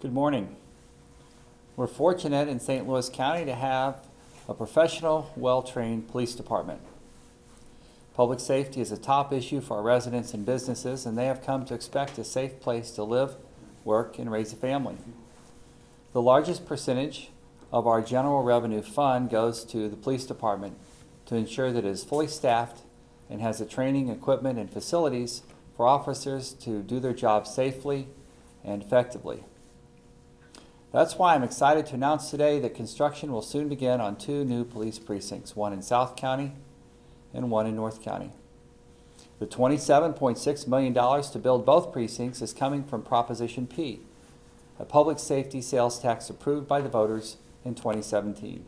Good morning. We're fortunate in St. Louis County to have a professional, well-trained police department. Public safety is a top issue for our residents and businesses, and they have come to expect a safe place to live, work, and raise a family. The largest percentage of our general revenue fund goes to the police department to ensure that it is fully staffed and has the training, equipment, and facilities for officers to do their job safely and effectively. That's why I'm excited to announce today that construction will soon begin on 2 new police precincts, one in South County and one in North County. The $27.6 million to build both precincts is coming from Proposition P, a public safety sales tax approved by the voters in 2017.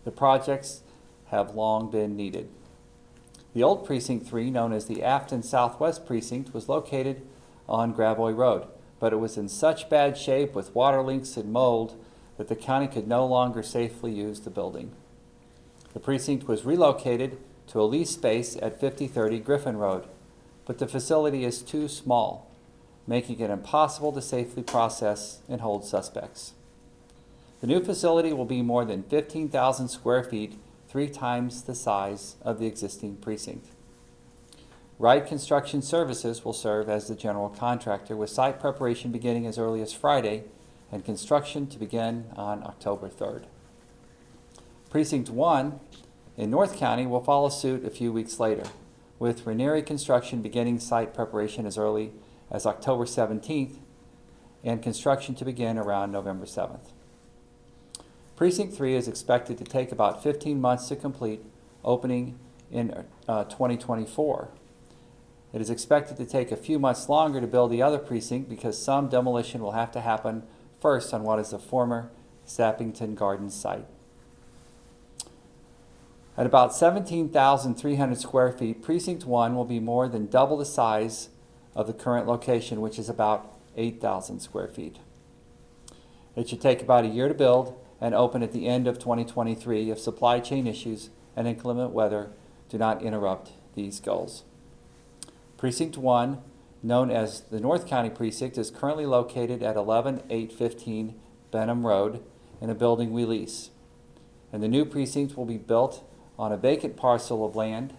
The projects have long been needed. The old Precinct 3, known as the Afton Southwest Precinct, was located on Gravois Road, but it was in such bad shape with water leaks and mold that the county could no longer safely use the building. The precinct was relocated to a leased space at 5030 Griffin Road, but the facility is too small, making it impossible to safely process and hold suspects. The new facility will be more than 15,000 square feet, 3 times the size of the existing precinct. Wright Construction Services will serve as the general contractor, with site preparation beginning as early as Friday and construction to begin on October 3rd. Precinct 1 in North County will follow suit a few weeks later, with Ranieri Construction beginning site preparation as early as October 17th and construction to begin around November 7th. Precinct 3 is expected to take about 15 months to complete, opening in 2024. It is expected to take a few months longer to build the other precinct because some demolition will have to happen first on what is the former Sappington Gardens site. At about 17,300 square feet, Precinct 1 will be more than double the size of the current location, which is about 8,000 square feet. It should take about a year to build and open at the end of 2023 if supply chain issues and inclement weather do not interrupt these goals. Precinct 1, known as the North County Precinct, is currently located at 11815 Benham Road in a building we lease. And the new precinct will be built on a vacant parcel of land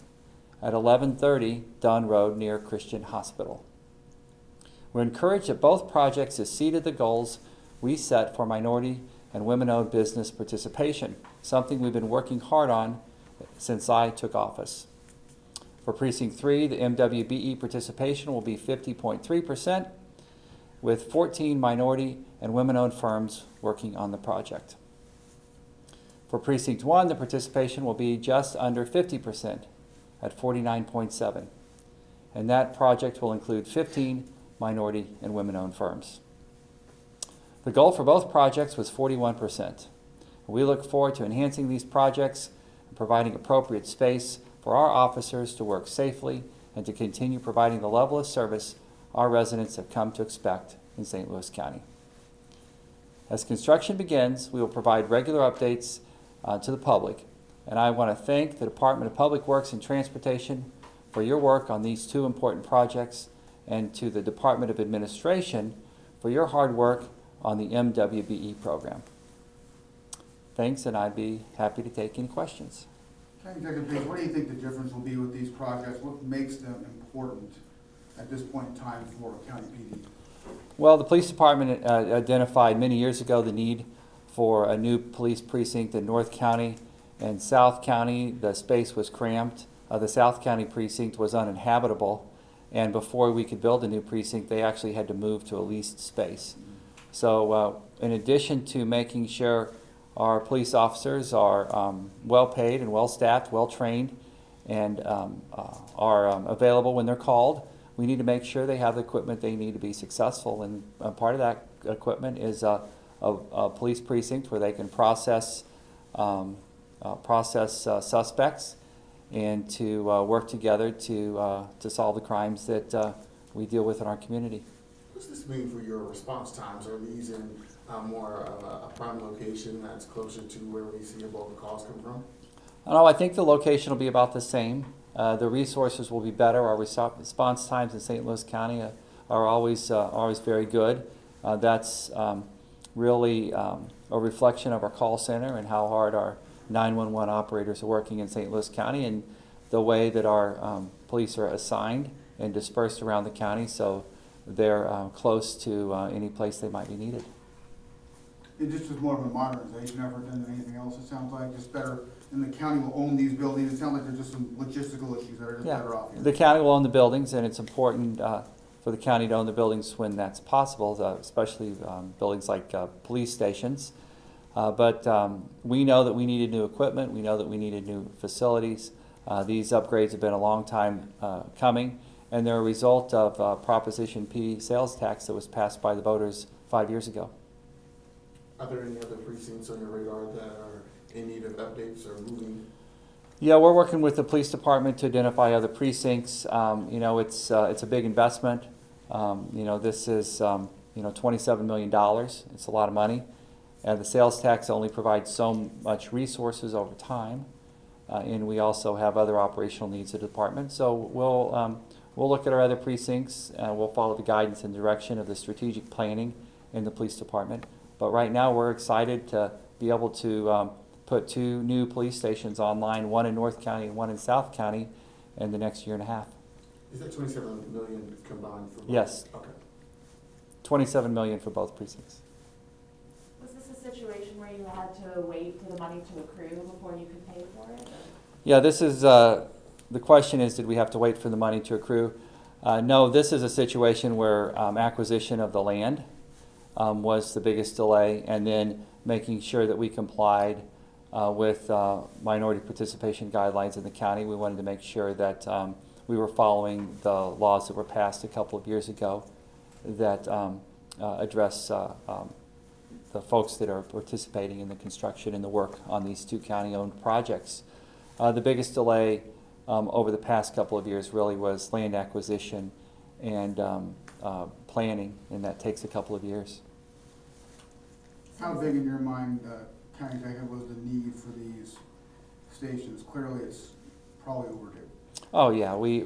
at 1130 Dunn Road near Christian Hospital. We're encouraged that both projects exceeded the goals we set for minority and women-owned business participation, something we've been working hard on since I took office. For Precinct 3, the MWBE participation will be 50.3%, with 14 minority and women-owned firms working on the project. For Precinct 1, the participation will be just under 50% at 49.7%, and that project will include 15 minority and women-owned firms. The goal for both projects was 41%. We look forward to enhancing these projects and providing appropriate space for our officers to work safely and to continue providing the level of service our residents have come to expect in St. Louis County. As construction begins, we will provide regular updates to the public, and I want to thank the Department of Public Works and Transportation for your work on these 2 important projects, and to the Department of Administration for your hard work on the MWBE program. Thanks, and I'd be happy to take any questions. Executive Page, what do you think the difference will be with these projects? What makes them important at this point in time for County PD? Well, the police department identified many years ago the need for a new police precinct in North County and South County. The space was cramped. The South County precinct was uninhabitable, and before we could build a new precinct, they actually had to move to a leased space. So in addition to making sure our police officers are well paid and well staffed, well trained, and are available when they're called, we need to make sure they have the equipment they need to be successful. And part of that equipment is a police precinct where they can process suspects and to work together to solve the crimes that we deal with in our community. What's this mean for your response times? Are these in more of a prime location that's closer to where we see both the calls come from? No, I think the location will be about the same. The resources will be better. Our response times in St. Louis County are always very good. That's really a reflection of our call center and how hard our 911 operators are working in St. Louis County, and the way that our police are assigned and dispersed around the county, so they're close to any place they might be needed. It just was more of a modernization effort than anything else, it sounds like, just better, and the county will own these buildings. It sounds like there's just some logistical issues that are just better off here. The county will own the buildings, and it's important for the county to own the buildings when that's possible, especially buildings like police stations. But we know that we needed new equipment. We know that we needed new facilities. These upgrades have been a long time coming, and they're a result of Proposition P sales tax that was passed by the voters 5 years ago. Are there any other precincts on your radar that are in need of updates or moving? Yeah, we're working with the police department to identify other precincts. You know, it's a big investment. You know, this is $27 million. It's a lot of money, and the sales tax only provides so much resources over time. And we also have other operational needs of the department. So we'll look at our other precincts. We'll follow the guidance and direction of the strategic planning in the police department. But right now, we're excited to be able to put 2 new police stations online, one in North County and one in South County, in the next year and a half. Is that 27 million combined for both? Yes. Okay. $27 million for both precincts. Was this a situation where you had to wait for the money to accrue before you could pay for it? Or? Yeah, this is, the question is, did we have to wait for the money to accrue? No, this is a situation where acquisition of the land was the biggest delay, and then making sure that we complied with minority participation guidelines in the county. We wanted to make sure that we were following the laws that were passed a couple of years ago that address the folks that are participating in the construction and the work on these 2 county-owned projects. The biggest delay over the past couple of years really was land acquisition and planning, and that takes a couple of years. How big in your mind, County Executive, was the need for these stations? Clearly, it's probably overdue. Oh yeah, we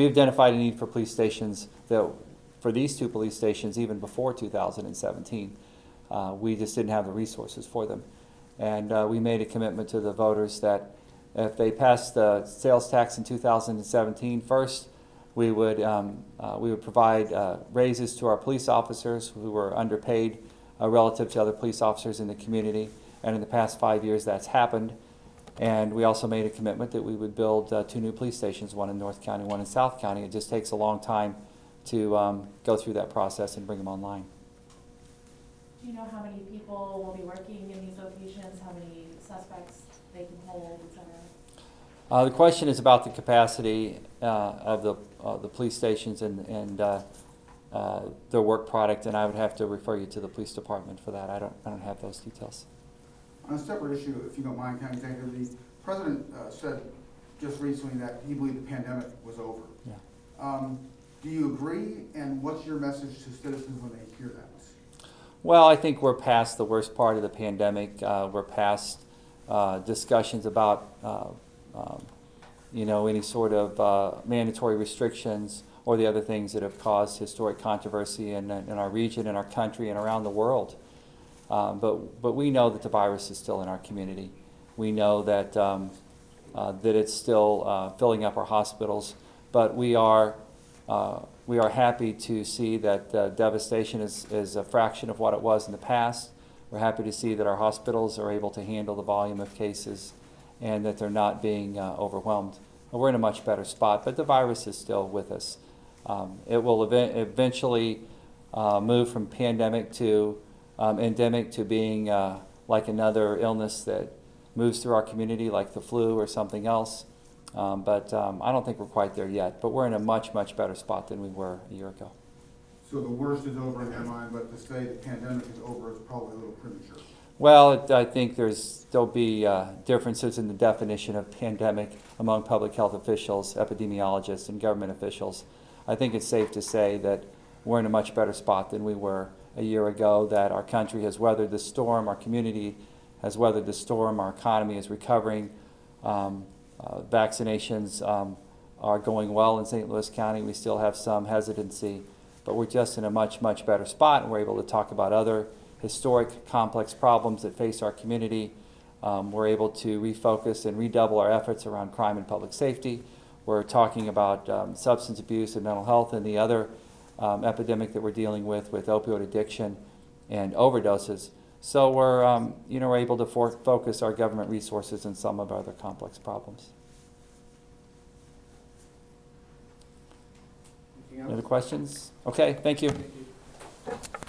identified a need for police stations that for these 2 police stations even before 2017. We just didn't have the resources for them, and we made a commitment to the voters that if they passed the sales tax in 2017 first, we would provide raises to our police officers who were underpaid relative to other police officers in the community, and in the past 5 years that's happened. And we also made a commitment that we would build 2 new police stations, one in North County, one in South County. It just takes a long time to go through that process and bring them online. Do you know how many people will be working in these locations, how many suspects they can hold, et cetera? The question is about the capacity of the police stations and their work product, and I would have to refer you to the police department for that. I don't have those details. On a separate issue, if you don't mind, County Executive, the President said just recently that he believed the pandemic was over. Yeah. Do you agree, and what's your message to citizens when they hear that? Well, I think we're past the worst part of the pandemic. We're past discussions about any sort of mandatory restrictions or the other things that have caused historic controversy in our region, in our country, and around the world. But we know that the virus is still in our community. We know that that it's still filling up our hospitals. But we are happy to see that devastation is a fraction of what it was in the past. We're happy to see that our hospitals are able to handle the volume of cases and that they're not being overwhelmed. We're in a much better spot, but the virus is still with us. It will eventually move from pandemic to endemic to being like another illness that moves through our community, like the flu or something else. But I don't think we're quite there yet. But we're in a much, much better spot than we were a year ago. So the worst is over in your mind, but to say the pandemic is over is probably a little premature. Well, I think there'll be differences in the definition of pandemic among public health officials, epidemiologists, and government officials. I think it's safe to say that we're in a much better spot than we were a year ago, that our country has weathered the storm, our community has weathered the storm, our economy is recovering. Vaccinations are going well in St. Louis County. We still have some hesitancy but we're just in a much, much better spot, and we're able to talk about other historic, complex problems that face our community. We're able to refocus and redouble our efforts around crime and public safety. We're talking about substance abuse and mental health and the other epidemic that we're dealing with opioid addiction and overdoses. So we're, we're able to focus our government resources in some of our other complex problems. Anything Any other else? questions? Okay, thank you. Thank you.